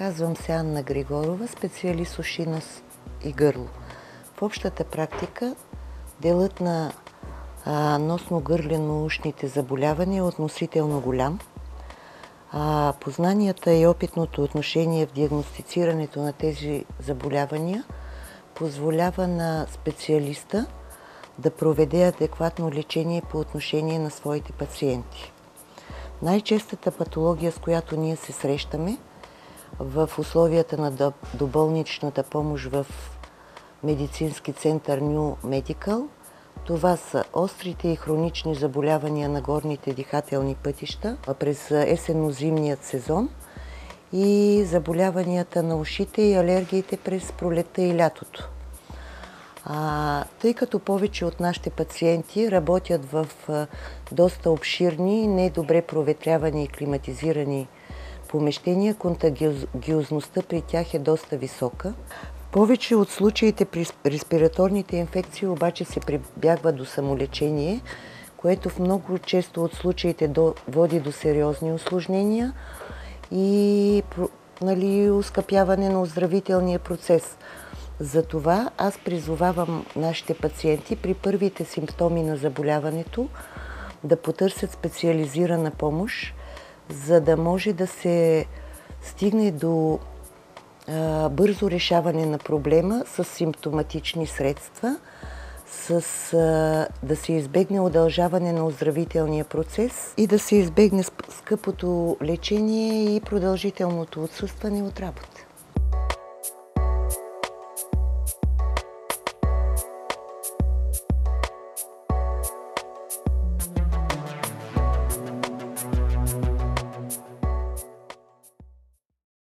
Казвам се Анна Григорова, специалист уши, нос и гърло. В общата практика делът на носно-гърлено-ушните заболявания е относително голям. Познанията и опитното отношение в диагностицирането на тези заболявания позволява на специалиста да проведе адекватно лечение по отношение на своите пациенти. Най-честата патология, с която ние се срещаме в условията на доболничната помощ в медицински център New Medical, това са острите и хронични заболявания на горните дихателни пътища през есенно-зимният сезон и заболяванията на ушите и алергиите през пролетта и лятото. Тъй като повече от нашите пациенти работят в доста обширни, недобре проветрявани и климатизирани помещения, контагиозността при тях е доста висока. В повече от случаите при респираторните инфекции обаче се прибягва до самолечение, което в много често от случаите води до сериозни усложнения и оскъпяване на оздравителния процес. Затова аз призовавам нашите пациенти при първите симптоми на заболяването да потърсят специализирана помощ, за да може да се стигне до бързо решаване на проблема с симптоматични средства, да се избегне удължаване на оздравителния процес и да се избегне скъпото лечение и продължителното отсъстване от работа.